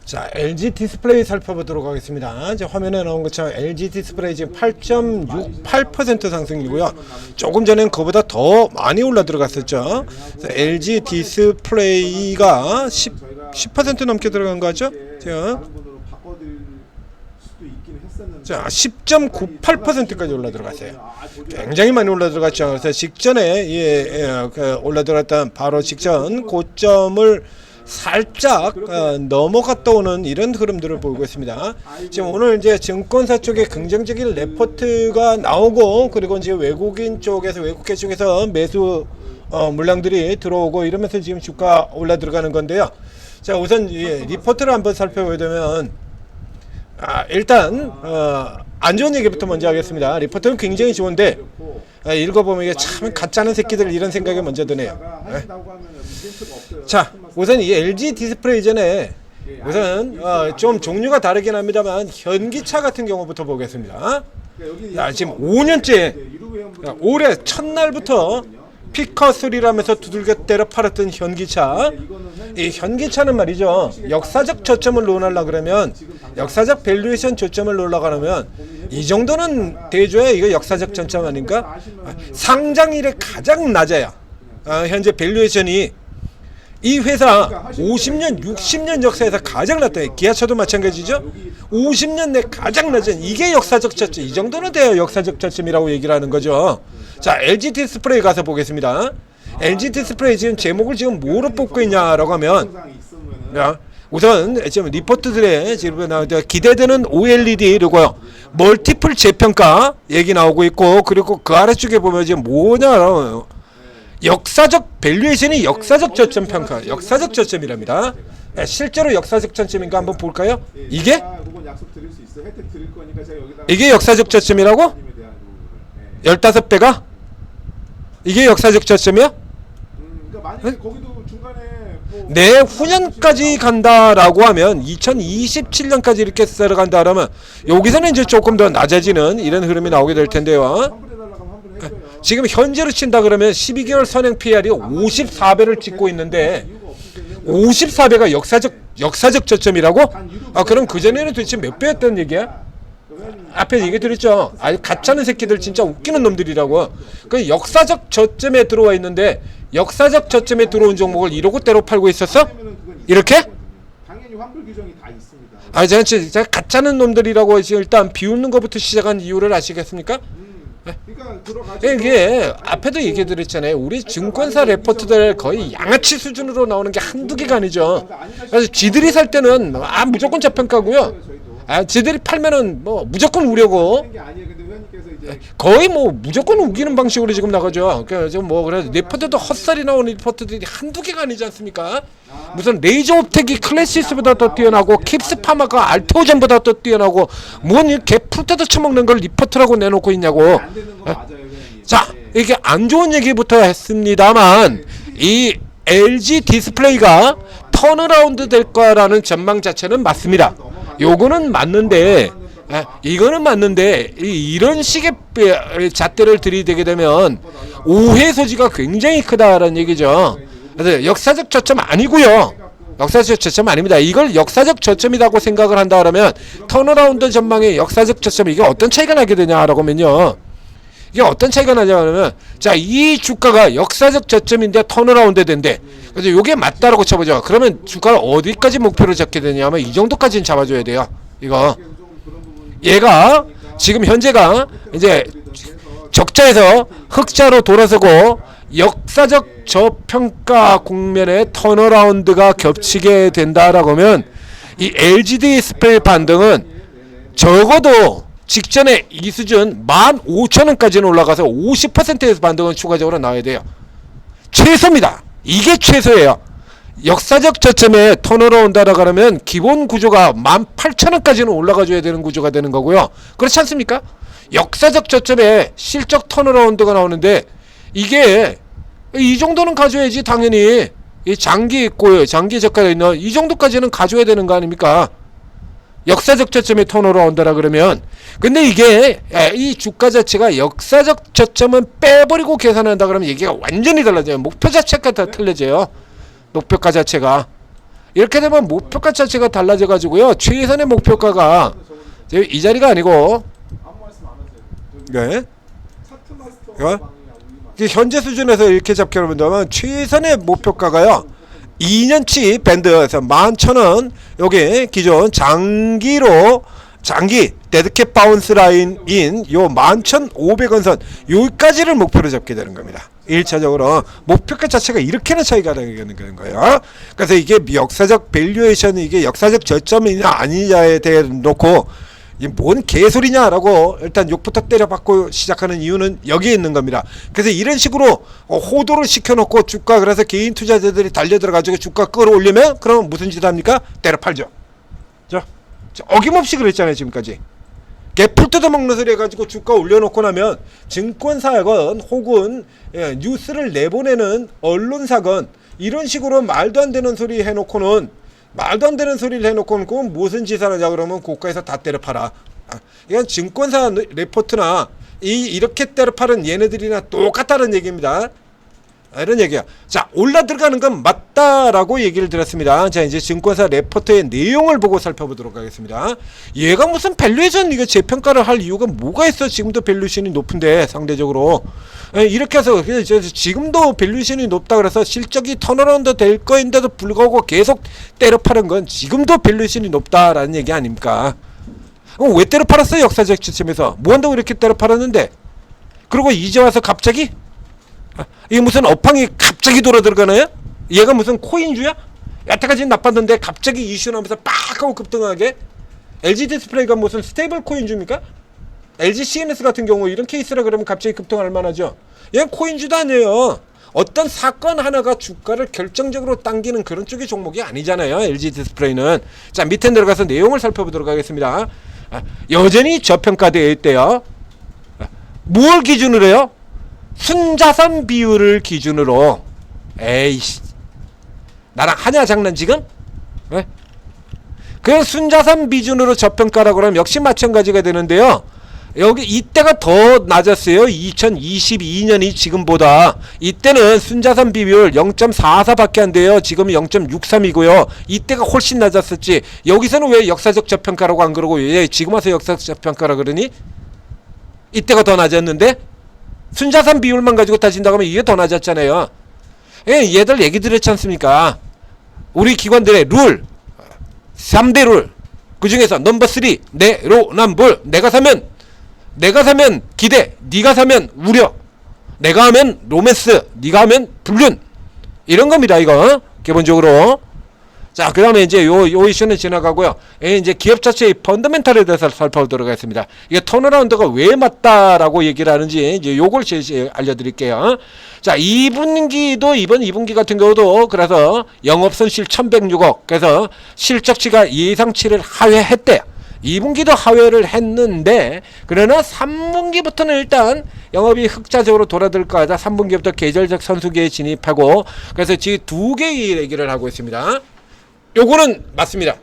자, LG 디스플레이 살펴보도록 하겠습니다. 이제 화면에 나온 것처럼 LG 디스플레이 지금 8.68% 상승이고요. 조금 전엔 그보다 더 많이 올라 들어갔었죠. LG 디스플레이가 10% 넘게 들어간 거죠. 자, 10.98%까지 올라 들어갔어요. 굉장히 많이 올라 들어갔죠. 그래서 직전에 올라 들어갔던 바로 직전 고점을 살짝 넘어갔다 오는 이런 흐름들을 보이고 있습니다. 지금 오늘 이제 증권사 쪽에 긍정적인 레포트가 나오고, 그리고 이제 외국인 쪽에서, 외국계 쪽에서 매수 물량들이 들어오고 이러면서 지금 주가 올라 들어가는 건데요. 자, 우선 리포트를 한번 살펴보게 되면 일단 안 좋은 얘기부터 먼저 하겠습니다. 리포트는 굉장히 좋은데 읽어보면 이게 참 가짜는 새끼들 이런 생각이 먼저 드네요. 자, 우선 이 LG 디스플레이 전에 우선 좀 종류가 다르긴 합니다만 현기차 같은 경우부터 보겠습니다. 자, 지금 5년째 올해 첫날부터 피커3라면서 두들겨 때려 팔았던 현기차. 이 현기차는 말이죠, 역사적 저점을 놓으려고 그러면, 역사적 밸류에이션 저점을 놓으려고 하면 이 정도는 대줘야 이거 역사적 저점 아닌가? 상장일에 가장 낮아요. 현재 밸류에이션이 이 회사 50년, 60년 역사에서 가장 낮다. 기아차도 마찬가지죠. 50년 내 가장 낮은, 이게 역사적 저점. 이 정도는 돼야 역사적 저점이라고 얘기를 하는 거죠. 자, LG 디스플레이 가서 보겠습니다. LG 디스플레이 지금 제목을 지금 뭐로 뽑고 있냐라고 하면, 우선 지금 리포트들의 지금 기대되는 OLED, 그리고요 멀티플 재평가 얘기 나오고 있고, 그리고 그 아래쪽에 보면 지금 뭐냐라고, 역사적 밸류에이션이 역사적 저점 평가, 역사적 저점이랍니다. 실제로 역사적 저점인가 한번 볼까요? 이게 역사적 저점이라고? 15배가? 이게 역사적 저점이야? 내후년까지 간다라고 하면 2027년까지 이렇게 들어간다 그러면 여기서는 이제 조금 더 낮아지는 이런 흐름이 나오게 될 텐데요. 지금 현재로 친다 그러면 12개월 선행 PR이 54배를 찍고 있는데 54배가 역사적 저점이라고? 그럼 그전에는 도대체 몇 배였다는 얘기야? 앞에 얘기 드렸죠. 가짜는 새끼들 진짜 웃기는 놈들이라고. 그 역사적 저점에 들어와 있는데 역사적 저점에 들어온 종목을 이러고 때로 팔고 있었어? 이렇게? 당연히 환불 규정이 다 있습니다. 제가 가짜는 놈들이라고 지금 일단 비웃는 것부터 시작한 이유를 아시겠습니까? 이게 앞에도 얘기 드렸잖아요. 우리 증권사 레포트들 거의 양아치 수준으로 나오는 게 한두 개가 아니죠. 그래서 쥐들이 살 때는 무조건 저평가고요. 쥐들이 팔면은 뭐 무조건 우려고, 거의 뭐 무조건 우기는 방식으로 지금 나가죠. 그래서 뭐 그래서 레포트도 헛살이 나오는 레포트들이 한두 개가 아니지 않습니까? 무슨 레이저 옵텍이 클래시스보다 더 뛰어나고 킵스파마가 알테오젠보다 더 뛰어나고 뭔 개풀떼도 처먹는 걸 리포트라고 내놓고 있냐고. 자, 이게 안 좋은 얘기부터 했습니다만 이 LG 디스플레이가 턴어라운드 될 거라는 전망 자체는 맞습니다. 요거는 맞는데, 이거는 맞는데 이런 식의 잣대를 들이대게 되면 오해 소지가 굉장히 크다라는 얘기죠. 그래서 역사적 저점 아니고요. 역사적 저점 아닙니다. 이걸 역사적 저점이라고 생각을 한다 그러면 턴어라운드 전망의 역사적 저점, 이게 어떤 차이가 나게 되냐라고 하면요. 이게 어떤 차이가 나냐면, 자, 이 주가가 역사적 저점인데 턴어라운드 된대. 그래서 이게 맞다라고 쳐보죠. 그러면 주가를 어디까지 목표로 잡게 되냐면 이 정도까지는 잡아줘야 돼요. 이거 얘가 지금 현재가 이제 적자에서 흑자로 돌아서고 역사적 저평가 국면에 턴어라운드가 겹치게 된다라고 하면 이 LG 디스플레이 반등은 적어도 직전에 이 수준 15,000원까지는 올라가서 50%에서 반등은 추가적으로 나와야 돼요. 최소입니다. 이게 최소예요. 역사적 저점에 턴으로 온다라고 하면 기본 구조가 18,000원까지는 올라가줘야 되는 구조가 되는 거고요. 그렇지 않습니까? 역사적 저점에 실적 턴어라운드가 나오는데 이게 이 정도는 가져야지. 당연히 이 장기 있고 장기 저가가 있는 이 정도까지는 가져야 되는 거 아닙니까? 역사적 저점에 턴어라운드라 그러면. 근데 이게 이 주가 자체가 역사적 저점은 빼버리고 계산한다 그러면 얘기가 완전히 달라져요. 목표 자체가 다 틀려져요. 목표가 자체가. 이렇게 되면 목표가 자체가 달라져 가지고요. 최선의 목표가가 이 자리가 아니고 아무 말씀 안 하세요. 네. 차트 마스터 이거? 방이야, 우리만. 현재 수준에서 이렇게 잡게 된다면 최선의 목표가가요 2년치 밴드에서 11,000원 여기 기존 장기 데드캣 바운스 라인인 요 11,500원 선 여기까지를 목표로 잡게 되는 겁니다. 1차적으로 목표가 자체가 이렇게는 차이가 나는 거예요. 그래서 이게 역사적 밸류에이션이 이게 역사적 저점이냐 아니냐에 대해 놓고 뭔 개소리냐라고 일단 욕부터 때려받고 시작하는 이유는 여기에 있는 겁니다. 그래서 이런 식으로 호도를 시켜놓고 주가 그래서 개인 투자자들이 달려들어가지고 주가 끌어올리면 그러면 무슨 짓 합니까? 때려 팔죠. 자, 어김없이 그랬잖아요 지금까지. 개풀 뜯어먹는 소리 해가지고 주가 올려놓고 나면 증권사건 혹은 뉴스를 내보내는 언론사건 이런 식으로 말도 안 되는 소리 해놓고는 그건 무슨 짓을 하냐 그러면 고가에서 다 때려 팔아. 이건 증권사 레포트나 이렇게 때려 파는 얘네들이나 똑같다는 얘기입니다. 이런 얘기야. 자, 올라 들어가는 건 맞다라고 얘기를 드렸습니다. 자, 이제 증권사 레포트의 내용을 보고 살펴보도록 하겠습니다. 얘가 무슨 밸류에이션 이거 재평가를 할 이유가 뭐가 있어? 지금도 밸류에이션이 높은데 상대적으로 이렇게 해서 지금도 밸류에이션이 높다 그래서 실적이 턴어라운드 될 거인데도 불구하고 계속 때려 파는 건 지금도 밸류에이션이 높다라는 얘기 아닙니까? 왜 때려 팔았어요? 역사적 지점에서 뭐 한다고 이렇게 때려 팔았는데 그리고 이제 와서 갑자기 이게 무슨 업황이 갑자기 돌아 들어가나요? 얘가 무슨 코인주야? 여태까지는 나빴는데 갑자기 이슈 나면서 빡 하고 급등하게. LG 디스플레이가 무슨 스테이블 코인주입니까? LG CNS 같은 경우 이런 케이스라 그러면 갑자기 급등할 만하죠. 얘는 코인주도 아니에요. 어떤 사건 하나가 주가를 결정적으로 당기는 그런 쪽의 종목이 아니잖아요. LG 디스플레이는. 자, 밑에 내려가서 내용을 살펴보도록 하겠습니다. 여전히 저평가되어 있대요. 뭘 기준으로 해요? 순자산 비율을 기준으로. 에이씨, 나랑 하냐 장난 지금? 왜? 그 순자산 비준으로 저평가라고 그러면 역시 마찬가지가 되는데요. 여기 이때가 더 낮았어요. 2022년이 지금보다. 이때는 순자산 비율 0.44밖에 안 돼요. 지금은 0.63이고요. 이때가 훨씬 낮았었지. 여기서는 왜 역사적 저평가라고 안 그러고 왜 지금 와서 역사적 저평가라 그러니? 이때가 더 낮았는데 순자산 비율만 가지고 따진다고 하면 이게 더 낮았잖아요. 얘들 얘기 드렸지 않습니까? 우리 기관들의 룰 3대 룰 그 중에서 넘버 3 내로남불. 내가 사면 기대, 네가 사면 우려, 내가 하면 로맨스, 네가 하면 불륜, 이런 겁니다. 이거 기본적으로. 자, 그 다음에 이제 요 이슈는 지나가고요. 이제 기업 자체의 펀더멘탈에 대해서 살펴보도록 하겠습니다. 이게 턴어라운드가 왜 맞다라고 얘기를 하는지 이제 요걸 제시 알려드릴게요. 자, 2분기도 이번 2분기 같은 경우도 그래서 영업손실 1106억. 그래서 실적치가 예상치를 하회했대. 2분기도 하회를 했는데 그러나 3분기부터는 일단 영업이 흑자적으로 돌아들 거다. 3분기부터 계절적 선수기에 진입하고 그래서 지금 두 개의 얘기를 하고 있습니다. 요거는 맞습니다.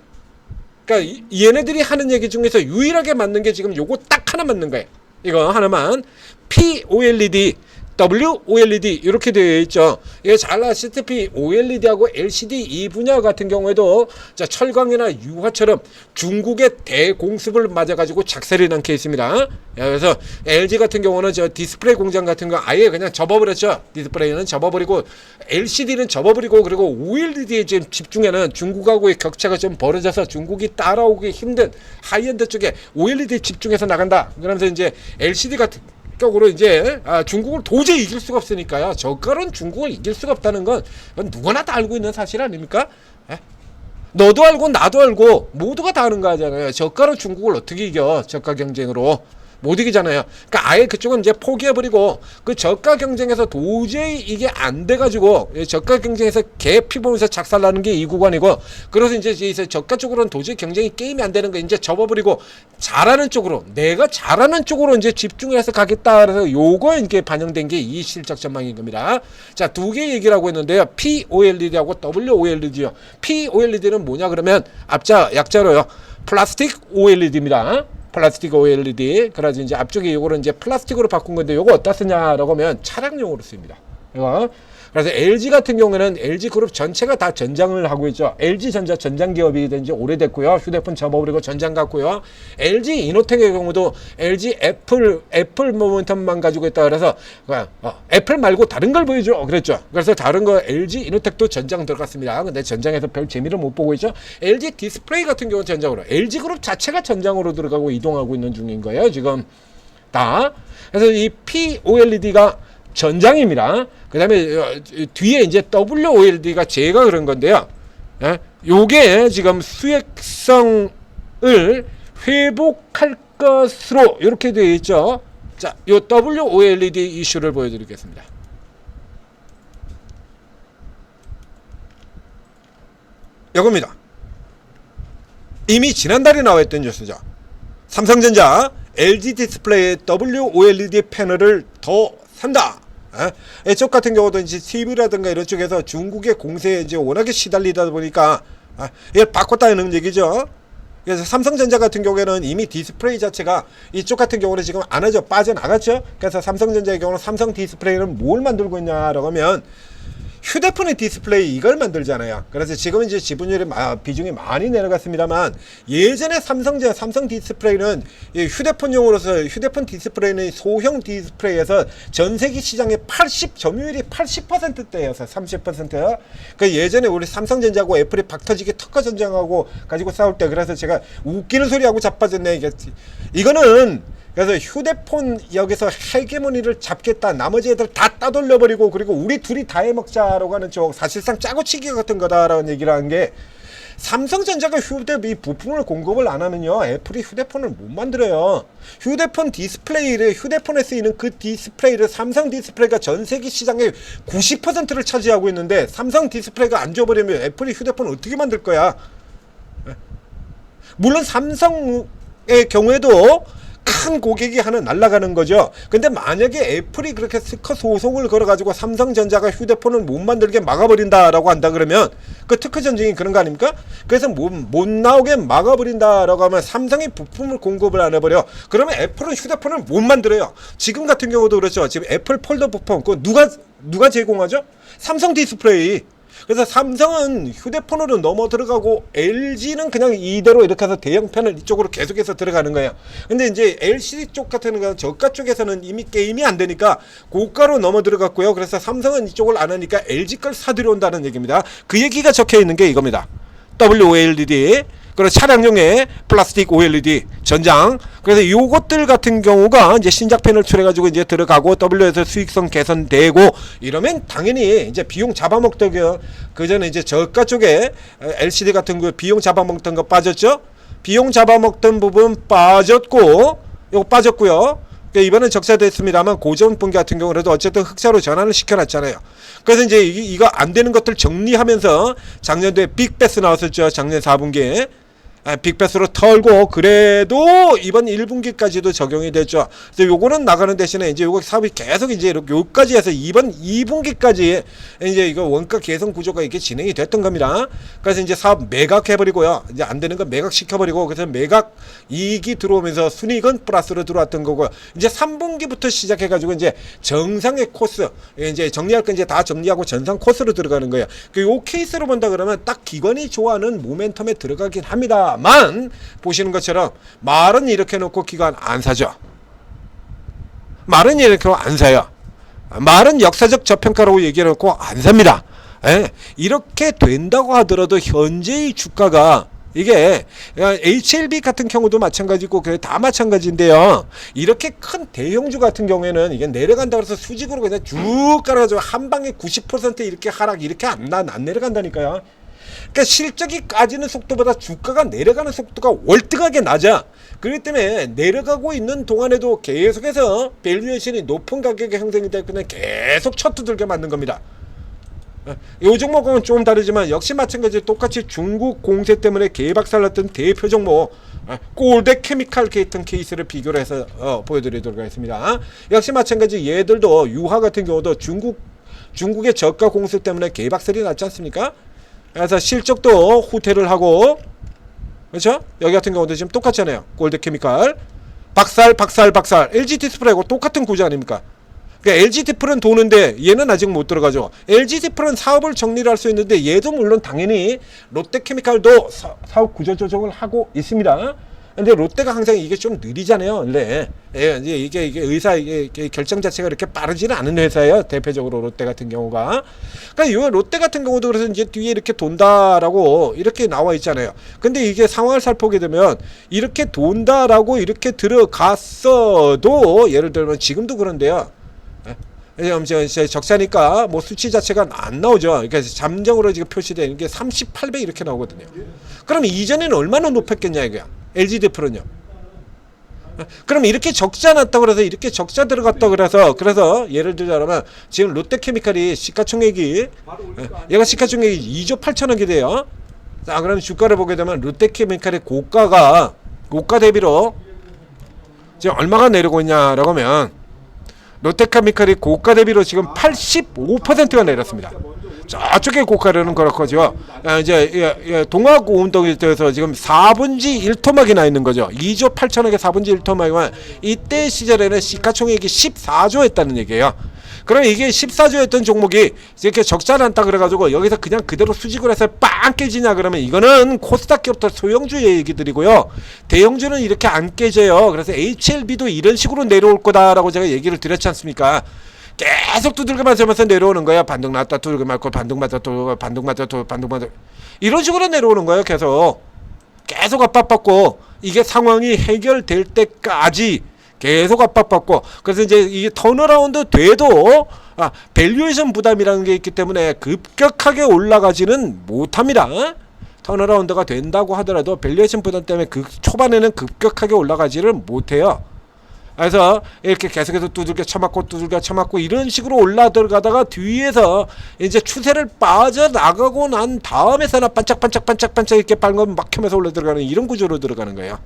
그러니까 얘네들이 하는 얘기 중에서 유일하게 맞는 게 지금 요거 딱 하나 맞는 거예요. 이거 하나만. POLED, WOLED 이렇게 되어 있죠. 이게 잘 아시다시피 OLED하고 LCD 이 분야 같은 경우에도 자, 철강이나 유화처럼 중국의 대공습을 맞아가지고 작살이 난 케이스입니다. 그래서 LG 같은 경우는 저 디스플레이 공장 같은 거 아예 그냥 접어버렸죠. 디스플레이는 접어버리고 LCD는 접어버리고 그리고 OLED에 지금 집중하는 중국하고의 격차가 좀 벌어져서 중국이 따라오기 힘든 하이엔드 쪽에 OLED에 집중해서 나간다. 그러면서 이제 LCD 같은 적으로 이제 중국을 도저히 이길 수가 없으니까요. 저가로는 중국을 이길 수가 없다는 건 누구나 다 알고 있는 사실 아닙니까? 너도 알고 나도 알고 모두가 다 아는 거 하잖아요. 저가로 중국을 어떻게 이겨? 저가 경쟁으로 못 이기잖아요. 그러니까 아예 그쪽은 이제 포기해버리고 그 저가 경쟁에서 도저히 이게 안 돼가지고 저가 경쟁에서 개 피보면서 작살나는 게 이 구간이고 그래서 이제 저가 쪽으로는 도저히 경쟁이 게임이 안 되는 거 이제 접어버리고 잘하는 쪽으로 내가 잘하는 쪽으로 이제 집중해서 가겠다. 그래서 요거 이게 반영된 게 이 실적 전망인 겁니다. 자, 두 개 얘기를 하고 있는데요. POLED하고 WOLED요. POLED는 뭐냐 그러면 약자로요. 플라스틱 OLED입니다. 플라스틱 OLED. 그래서 이제 앞쪽에 요거를 이제 플라스틱으로 바꾼 건데 요거 어디다 쓰냐라고 하면 차량용으로 씁니다. 이거. 그래서 LG 같은 경우에는 LG 그룹 전체가 다 전장을 하고 있죠. LG전자 전장 기업이 된 지 오래됐고요. 휴대폰 접어버리고 전장 갔고요. LG 이노텍의 경우도 LG 애플 모멘텀만 가지고 있다. 그래서 애플 말고 다른 걸 보여줘. 그랬죠. 그래서 다른 거 LG 이노텍도 전장 들어갔습니다. 근데 전장에서 별 재미를 못 보고 있죠. LG 디스플레이 같은 경우는 전장으로, LG 그룹 자체가 전장으로 들어가고 이동하고 있는 중인 거예요. 지금 다. 그래서 이 POLED가 전장입니다. 그 다음에 뒤에 이제 WOLED가 제가 그런 건데요. 요게 지금 수익성을 회복할 것으로 이렇게 되어 있죠. 자, 요 WOLED 이슈를 보여드리겠습니다. 이겁니다. 이미 지난달에 나와있던 뉴스죠. 삼성전자 LG 디스플레이 WOLED 패널을 더 산다. 이쪽 같은 경우도 이제 TV라든가 이런 쪽에서 중국의 공세에 이제 워낙에 시달리다 보니까 이걸 바꿨다는 얘기죠. 그래서 삼성전자 같은 경우에는 이미 디스플레이 자체가 이쪽 같은 경우는 지금 안 하죠. 빠져나갔죠. 그래서 삼성전자의 경우는 삼성 디스플레이는 뭘 만들고 있냐라고 하면 휴대폰의 디스플레이 이걸 만들잖아요. 그래서 지금 이제 지분율이 비중이 많이 내려갔습니다만, 예전에 삼성 디스플레이는 휴대폰용으로서 휴대폰 디스플레이는 소형 디스플레이에서 전 세계 시장의 점유율이 80%대여서 30%야. 그 예전에 우리 삼성전자하고 애플이 박터지게 특허 전쟁하고 가지고 싸울 때, 그래서 제가 웃기는 소리하고 자빠졌네. 이거는 그래서 휴대폰 여기서 헤게모니를 잡겠다, 나머지 애들 다 따돌려버리고 그리고 우리 둘이 다 해먹자라고 하는 쪽, 사실상 짜고치기 같은 거다라는 얘기를 한 게, 삼성전자가 이 부품을 공급을 안 하면요 애플이 휴대폰을 못 만들어요. 휴대폰 디스플레이를, 휴대폰에 쓰이는 그 디스플레이를 삼성 디스플레이가 전 세계 시장의 90%를 차지하고 있는데, 삼성 디스플레이가 안 줘버리면 애플이 휴대폰을 어떻게 만들 거야. 물론 삼성의 경우에도 큰 고객이 하나 날아가는 거죠. 근데 만약에 애플이 그렇게 특허 소송을 걸어가지고 삼성전자가 휴대폰을 못 만들게 막아버린다라고 한다 그러면 그 특허 전쟁이 그런 거 아닙니까? 그래서 못 나오게 막아버린다라고 하면 삼성이 부품을 공급을 안 해버려. 그러면 애플은 휴대폰을 못 만들어요. 지금 같은 경우도 그렇죠. 지금 애플 폴더 부품 그거 누가 제공하죠? 삼성 디스플레이. 그래서 삼성은 휴대폰으로 넘어 들어가고 LG는 그냥 이대로 이렇게 해서 대형 패널 이쪽으로 계속해서 들어가는 거예요. 근데 이제 LCD 쪽 같은 경우는 저가 쪽에서는 이미 게임이 안 되니까 고가로 넘어 들어갔고요. 그래서 삼성은 이쪽을 안 하니까 LG 걸 사들여온다는 얘기입니다. 그 얘기가 적혀 있는 게 이겁니다. WOLED, 그리고 차량용의 플라스틱 OLED 전장. 그래서 요것들 같은 경우가 이제 신작 패널 출해가지고 이제 들어가고 W에서 수익성 개선되고 이러면 당연히 이제 비용 잡아먹던 그 전에 이제 저가 쪽에 LCD 같은 거 비용 잡아먹던 거 빠졌죠. 비용 잡아먹던 부분 빠졌고, 요거 빠졌고요. 이번엔 적자됐습니다만 고전 분기 같은 경우라도 어쨌든 흑자로 전환을 시켜놨잖아요. 그래서 이제 이거 안 되는 것들 정리하면서 작년도에 빅베스 나왔었죠. 작년 4분기에. 빅베스로 털고 그래도 이번 1분기까지도 적용이 됐죠. 그래서 요거는 나가는 대신에 이제 요거 사업이 계속 이제 이렇게 요까지 해서 이번 2분기까지 이제 이거 원가 개선 구조가 이렇게 진행이 됐던 겁니다. 그래서 이제 사업 매각해버리고요. 이제 안 되는 건 매각시켜버리고, 그래서 매각 이익이 들어오면서 순이익은 플러스로 들어왔던 거고요. 이제 3분기부터 시작해가지고 이제 정상의 코스, 이제 정리할 건 이제 다 정리하고 전상 코스로 들어가는 거예요. 요 케이스로 본다 그러면 딱 기관이 좋아하는 모멘텀에 들어가긴 합니다. 만 보시는 것처럼 말은 이렇게 놓고 기관 안 사죠. 말은 이렇게 안 사요. 말은 역사적 저평가라고 얘기해놓고 안 삽니다. 이렇게 된다고 하더라도 현재의 주가가 이게 HLB 같은 경우도 마찬가지고 다 마찬가지인데요. 이렇게 큰 대형주 같은 경우에는 이게 내려간다 그래서 수직으로 그냥 쭉 깔아가지고 한 방에 90% 이렇게 하락 이렇게 안 내려간다니까요. 그러니까 실적이 까지는 속도보다 주가가 내려가는 속도가 월등하게 낮아. 그렇기 때문에 내려가고 있는 동안에도 계속해서 밸류에이션이 높은 가격의 형성이 되기 때문에 계속 첫 두들겨 맞는 겁니다. 이 종목은 좀 다르지만 역시 마찬가지로 똑같이 중국 공세 때문에 개박살났던 대표 종목 골드 케미칼 같은 케이스를 비교를 해서 보여드리도록 하겠습니다. 역시 마찬가지 얘들도 유화 같은 경우도 중국의 저가 공세 때문에 개박살이 났지 않습니까? 그래서 실적도 후퇴를 하고, 그렇죠? 여기 같은 경우도 지금 똑같잖아요. 골드 케미칼 박살 LG 디스플레이하고 똑같은 구조 아닙니까? 그러니까 LG디플은 도는데 얘는 아직 못 들어가죠. LG디플은 사업을 정리를 할 수 있는데 얘도 물론 당연히 롯데케미칼도 사업 구조 조정을 하고 있습니다. 근데 롯데가 항상 이게 좀 느리잖아요, 원래. 예, 이게 이게 결정 자체가 이렇게 빠르지는 않은 회사예요. 대표적으로 롯데 같은 경우가. 그러니까 이 롯데 같은 경우도 그래서 이제 뒤에 이렇게 돈다라고 이렇게 나와 있잖아요. 근데 이게 상황을 살펴보게 되면 이렇게 돈다라고 이렇게 들어갔어도 예를 들면 지금도 그런데요. 적자니까 뭐 수치 자체가 안 나오죠. 그러니까 잠정으로 지금 표시되는 게 38배 이렇게 나오거든요. 그럼 이전에는 얼마나 높았겠냐 이거야. LG디플은요. 그럼 이렇게 적자 났다 그래서 이렇게 적자 들어갔다 그래서 예를 들자면 지금 롯데케미칼이 시가총액이 얘가 시가총액이 2조 8천억이 돼요. 자, 그럼 주가를 보게 되면 롯데케미칼의 고가 대비로 지금 얼마가 내려고 있냐라고 하면 롯데케미칼이 고가 대비로 지금 85%가 내렸습니다. 저쪽에 고가는 그렇고죠. 이제 동학오운동에 대해서 지금 4분지 1토막이 나 있는 거죠. 2조 8천억에 4분지 1토막이면 이때 시절에는 시가총액이 14조였다는 얘기예요. 그럼 이게 14조였던 종목이 이렇게 적자 난다 그래가지고 여기서 그냥 그대로 수직을 해서 빵 깨지냐 그러면 이거는 코스닥기부터 소형주의 얘기들이고요. 대형주는 이렇게 안 깨져요. 그래서 HLB도 이런 식으로 내려올 거다라고 제가 얘기를 드렸지 않습니까? 계속 두들겨 맞으면서 내려오는 거야. 반등 났다 두들겨 맞고 반등 맞다 또 반등 맞다 또 반등 맞다 이런 식으로 내려오는 거예요. 계속 압박받고 이게 상황이 해결될 때까지 계속 압박받고 그래서 이제 이게 턴어라운드 돼도 밸류에이션 부담이라는 게 있기 때문에 급격하게 올라가지는 못합니다. 턴어라운드가 된다고 하더라도 밸류에이션 부담 때문에 그 초반에는 급격하게 올라가지를 못해요. 그래서 이렇게 계속해서 두들겨 쳐맞고 이런 식으로 올라 들어가다가 뒤에서 이제 추세를 빠져나가고 난 다음에서나 반짝반짝 이렇게 빨간 막히면서 올라 들어가는 이런 구조로 들어가는 거예요.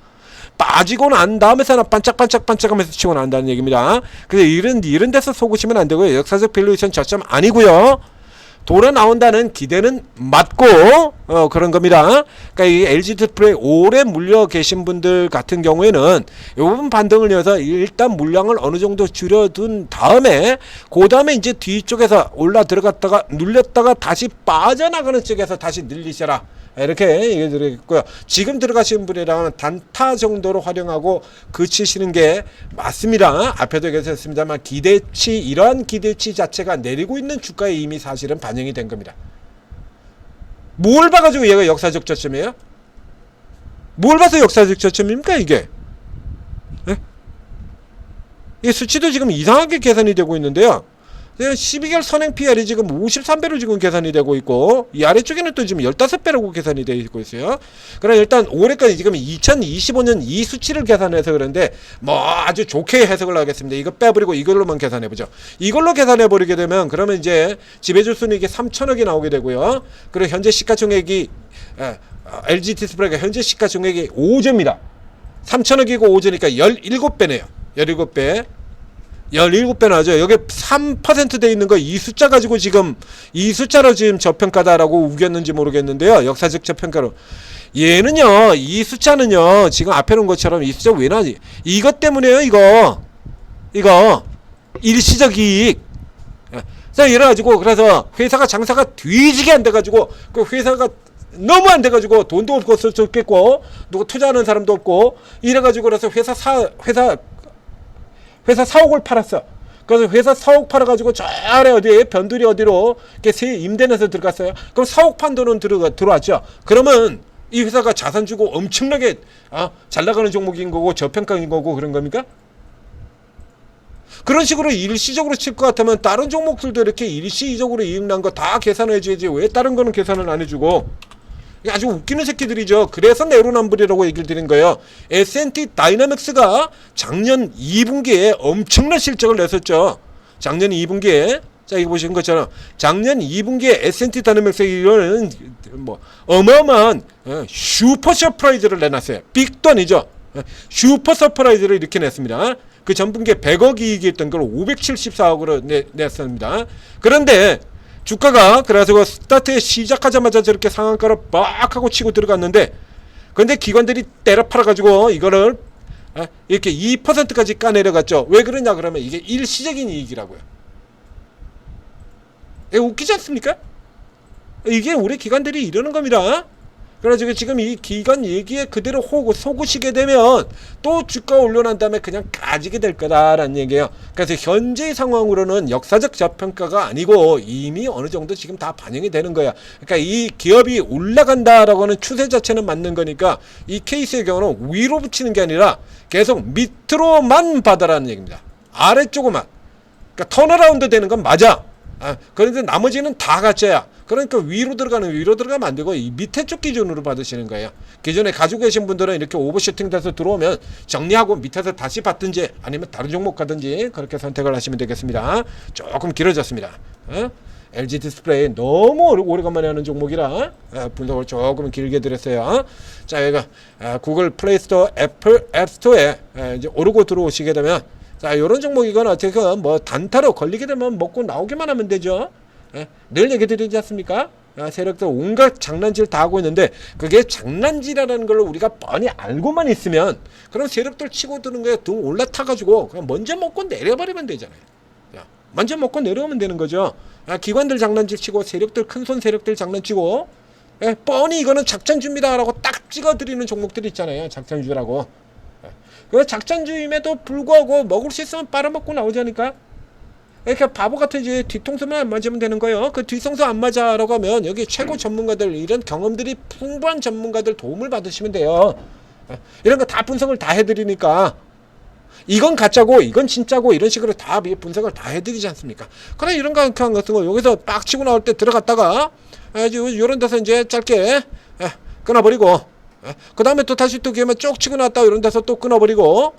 빠지고 난 다음에서나 반짝하면서 치고 난다는 얘기입니다. 그래서 이런 데서 속으시면 안 되고요. 역사적 밸류에이션 저점 아니고요. 돌아 나온다는 기대는 맞고 그런 겁니다. 그러니까 이 LG디플에 오래 물려 계신 분들 같은 경우에는 이 부분 반등을 위해서 일단 물량을 어느 정도 줄여둔 다음에 그 다음에 이제 뒤쪽에서 올라 들어갔다가 눌렸다가 다시 빠져나가는 쪽에서 다시 늘리셔라. 이렇게 얘기 드리겠고요. 지금 들어가시는 분이랑은 단타 정도로 활용하고 그치시는 게 맞습니다. 앞에도 얘기했습니다만 이러한 기대치 자체가 내리고 있는 주가에 이미 사실은 반영이 된 겁니다. 뭘 봐가지고 얘가 역사적 저점이에요? 뭘 봐서 역사적 저점입니까 이게? 네? 이 수치도 지금 이상하게 계산이 되고 있는데요. 12개월 선행 PR이 지금 53배로 지금 계산이 되고 있고 이 아래쪽에는 또 지금 15배라고 계산이 되고 있어요. 그럼 일단 올해까지 지금 2025년 이 수치를 계산해서 그런데 뭐 아주 좋게 해석을 하겠습니다. 이거 빼버리고 이걸로만 계산해보죠. 이걸로 계산해버리게 되면 그러면 이제 지배주 순이익이 3천억이 나오게 되고요. 그리고 현재 시가총액이 LG디스플레이가 현재 시가총액이 5조입니다. 3천억이고 5조니까 17배네요. 17배. 17배 나죠. 여기 3% 돼 있는 거 이 숫자 가지고 지금 이 숫자로 지금 저평가다라고 우겼는지 모르겠는데요. 역사적 저평가로. 얘는요. 이 숫자는요. 지금 앞에 놓은 것처럼 이 숫자 왜 나지? 이것 때문에요. 이거 일시적 이익. 자, 이래가지고 그래서 회사가 장사가 뒤지게 안 돼가지고 그 회사가 너무 안 돼가지고 돈도 없고 썼겠고 누구 투자하는 사람도 없고 이래가지고 그래서 회사 사옥을 팔았어. 그래서 회사 사옥 팔아가지고 저 아래 어디에 변두리 어디로 이렇게 새 임대내서 들어갔어요. 그럼 사옥 판 돈은 들어왔죠. 그러면 이 회사가 자산 주고 엄청나게 잘 나가는 종목인 거고 저평가인 거고 그런 겁니까? 그런 식으로 일시적으로 칠 것 같으면 다른 종목들도 이렇게 일시적으로 이익 난 거 다 계산해 줘야지 왜 다른 거는 계산을 안 해주고. 이게 아주 웃기는 새끼들이죠. 그래서 내로남불이라고 얘기를 드린 거예요. S&T 다이나믹스가 작년 2분기에 엄청난 실적을 냈었죠. 작년 2분기에 자 이거 보시는 것처럼 작년 2분기에 S&T 다이나믹스가 이런 뭐 어마어마한 슈퍼 서프라이즈를 내놨어요. 빅도 아니죠. 슈퍼 서프라이즈를 이렇게 냈습니다. 그 전분기에 100억 이익이 있던 걸 574억으로 냈습니다. 그런데 주가가 그래서 스타트에 시작하자마자 저렇게 상한가로 빡 하고 치고 들어갔는데 근데 기관들이 때려 팔아가지고 이거를 이렇게 2%까지 까내려갔죠. 왜 그러냐 그러면 이게 일시적인 이익이라고요. 웃기지 않습니까? 이게 우리 기관들이 이러는 겁니다. 그래가지고 지금 이 기관 얘기에 그대로 속으시게 되면 또 주가 올려난 다음에 그냥 까지게 될 거다라는 얘기예요. 그래서 현재 상황으로는 역사적 저평가가 아니고 이미 어느 정도 지금 다 반영이 되는 거야. 그러니까 이 기업이 올라간다라고 하는 추세 자체는 맞는 거니까 이 케이스의 경우는 위로 붙이는 게 아니라 계속 밑으로만 받아라는 얘기입니다. 아래쪽으로만. 그러니까 턴어라운드 되는 건 맞아. 그런데 나머지는 다 가짜야. 그러니까 위로 들어가면 안 되고 이 밑에 쪽 기준으로 받으시는 거예요. 기존에 가지고 계신 분들은 이렇게 오버슈팅 돼서 들어오면 정리하고 밑에서 다시 받든지 아니면 다른 종목 가든지 그렇게 선택을 하시면 되겠습니다. 조금 길어졌습니다. LG 디스플레이 너무 오래간만에 하는 종목이라 분석을 조금 길게 드렸어요. 자, 여기가 구글 플레이 스토어, 애플 앱 스토어에 이제 오르고 들어오시게 되면 자, 요런 종목이건 어떻게 뭐 단타로 걸리게 되면 먹고 나오기만 하면 되죠. 늘 얘기 드리지 않습니까? 세력들 온갖 장난질 다 하고 있는데 그게 장난질이라는 걸 우리가 뻔히 알고만 있으면 그럼 세력들 치고 드는 거에 등 올라타가지고 그냥 먼저 먹고 내려버리면 되잖아요. 먼저 먹고 내려오면 되는 거죠. 기관들 장난질 치고 세력들 큰손 세력들 장난치고 뻔히 이거는 작전주입니다라고 딱 찍어드리는 종목들이 있잖아요. 작전주라고. 그 작전주임에도 불구하고 먹을 수 있으면 빨아먹고 나오자니까. 이렇게 바보 같은 이제 뒤통수만 안 맞으면 되는 거예요. 그 뒤통수 안 맞아라고 하면 여기 최고 전문가들 이런 경험들이 풍부한 전문가들 도움을 받으시면 돼요. 이런 거 다 분석을 다 해드리니까 이건 가짜고 이건 진짜고 이런 식으로 다 분석을 다 해드리지 않습니까? 그래 이런 거 같은 거 여기서 빡 치고 나올 때 들어갔다가 이런 데서 이제 짧게 끊어버리고 그 다음에 또 다시 또 기회면 쭉 치고 나왔다 이런 데서 또 끊어버리고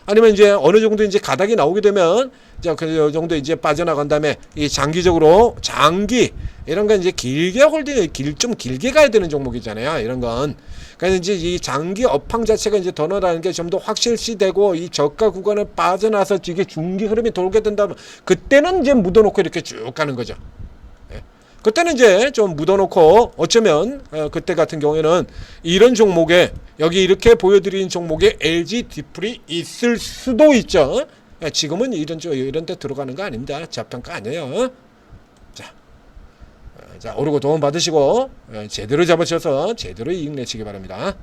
아니면 이제 어느 정도 이제 가닥이 나오게 되면 이제 그 정도 이제 빠져나간 다음에 이 장기적으로 이런 건 이제 길게 홀딩 좀 길게 가야 되는 종목이잖아요. 이런 건. 그래서 이제 이 장기 업황 자체가 이제 더 나라는 게 좀 더 확실시되고 이 저가 구간을 빠져나서 이게 중기 흐름이 돌게 된다면 그때는 이제 묻어놓고 이렇게 쭉 가는 거죠. 그때는 이제 좀 묻어놓고 어쩌면 그때 같은 경우에는 이런 종목에 여기 이렇게 보여드리는 종목에 LG 디플이 있을 수도 있죠. 지금은 이런 데 들어가는 거 아닙니다. 저평가 아니에요. 자 오르고 도움 받으시고 제대로 잡으셔서 제대로 이익 내시기 바랍니다.